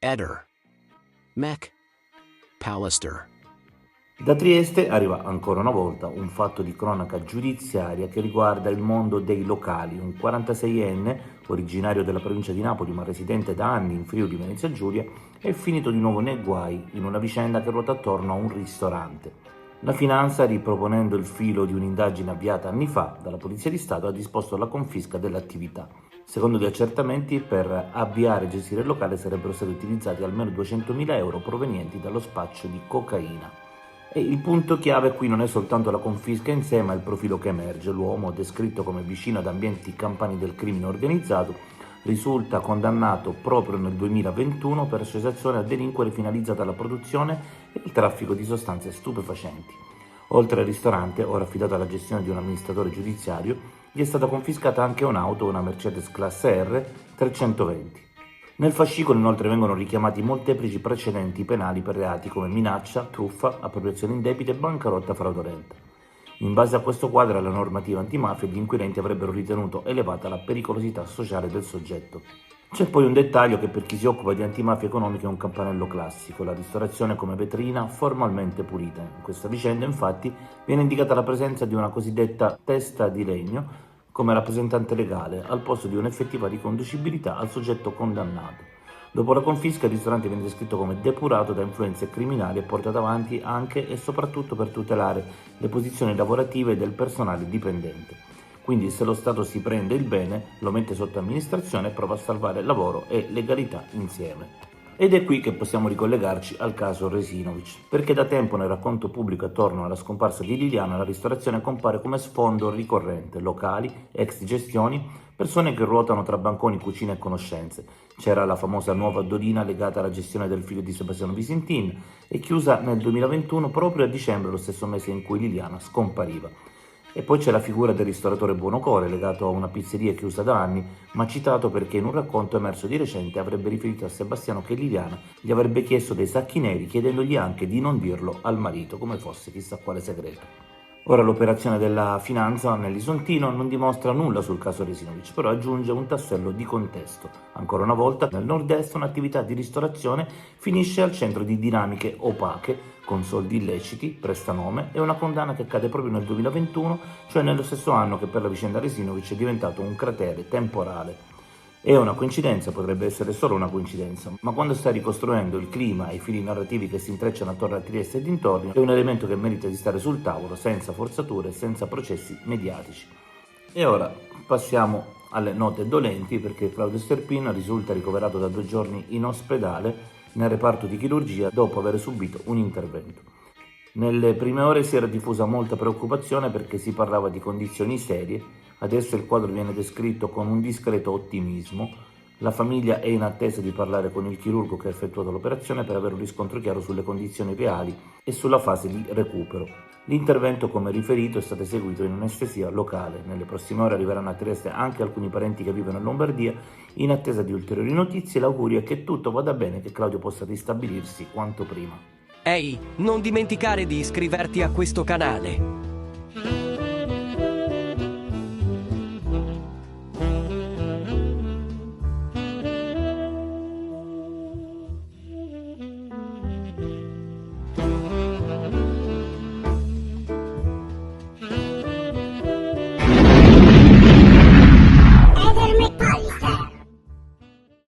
Eder. Mech. Pallister. Da Trieste arriva ancora una volta un fatto di cronaca giudiziaria che riguarda il mondo dei locali. Un 46enne, originario della provincia di Napoli ma residente da anni in Friuli Venezia Giulia, è finito di nuovo nei guai in una vicenda che ruota attorno a un ristorante. La finanza, riproponendo il filo di un'indagine avviata anni fa dalla Polizia di Stato, ha disposto la confisca dell'attività. Secondo gli accertamenti, per avviare e gestire il locale sarebbero stati utilizzati almeno 200.000 euro provenienti dallo spaccio di cocaina. E il punto chiave qui non è soltanto la confisca in sé, ma il profilo che emerge. L'uomo, descritto come vicino ad ambienti campani del crimine organizzato, risulta condannato proprio nel 2021 per associazione a delinquere finalizzata alla produzione e il traffico di sostanze stupefacenti. Oltre al ristorante, ora affidato alla gestione di un amministratore giudiziario, gli è stata confiscata anche un'auto, una Mercedes classe R 320. Nel fascicolo inoltre vengono richiamati molteplici precedenti penali per reati come minaccia, truffa, appropriazione indebita e bancarotta fraudolenta. In base a questo quadro e alla normativa antimafia, gli inquirenti avrebbero ritenuto elevata la pericolosità sociale del soggetto. C'è poi un dettaglio che per chi si occupa di antimafia economica è un campanello classico: la ristorazione come vetrina formalmente pulita. In questa vicenda, infatti, viene indicata la presenza di una cosiddetta testa di legno come rappresentante legale, al posto di un'effettiva riconducibilità al soggetto condannato. Dopo la confisca, il ristorante viene descritto come depurato da influenze criminali e portato avanti anche e soprattutto per tutelare le posizioni lavorative del personale dipendente. Quindi, se lo Stato si prende il bene, lo mette sotto amministrazione e prova a salvare lavoro e legalità insieme. Ed è qui che possiamo ricollegarci al caso Resinovic, perché da tempo nel racconto pubblico attorno alla scomparsa di Liliana la ristorazione compare come sfondo ricorrente: locali, ex gestioni, persone che ruotano tra banconi, cucine e conoscenze. C'era la famosa nuova Dolina legata alla gestione del figlio di Sebastiano Visintin e chiusa nel 2021 proprio a dicembre, lo stesso mese in cui Liliana scompariva. E poi c'è la figura del ristoratore Buonocore, legato a una pizzeria chiusa da anni, ma citato perché in un racconto emerso di recente avrebbe riferito a Sebastiano che Liliana gli avrebbe chiesto dei sacchi neri, chiedendogli anche di non dirlo al marito, come fosse chissà quale segreto. Ora l'operazione della finanza nell'Isontino non dimostra nulla sul caso Resinovic, però aggiunge un tassello di contesto. Ancora una volta, nel nord-est un'attività di ristorazione finisce al centro di dinamiche opache, con soldi illeciti, prestanome e una condanna che cade proprio nel 2021, cioè nello stesso anno che per la vicenda Resinovic è diventato un cratere temporale. È una coincidenza, potrebbe essere solo una coincidenza, ma quando stai ricostruendo il clima e i fili narrativi che si intrecciano attorno a Trieste e dintorni, è un elemento che merita di stare sul tavolo, senza forzature e senza processi mediatici. E ora passiamo alle note dolenti, perché Claudio Sterpin risulta ricoverato da 2 giorni in ospedale nel reparto di chirurgia dopo aver subito un intervento. Nelle prime ore si era diffusa molta preoccupazione perché si parlava di condizioni serie. Adesso il quadro viene descritto con un discreto ottimismo. La famiglia è in attesa di parlare con il chirurgo che ha effettuato l'operazione per avere un riscontro chiaro sulle condizioni reali e sulla fase di recupero. L'intervento, come riferito, è stato eseguito in anestesia locale. Nelle prossime ore arriveranno a Trieste anche alcuni parenti che vivono in Lombardia. In attesa di ulteriori notizie, l'augurio è che tutto vada bene e che Claudio possa ristabilirsi quanto prima. Ehi, non dimenticare di iscriverti a questo canale.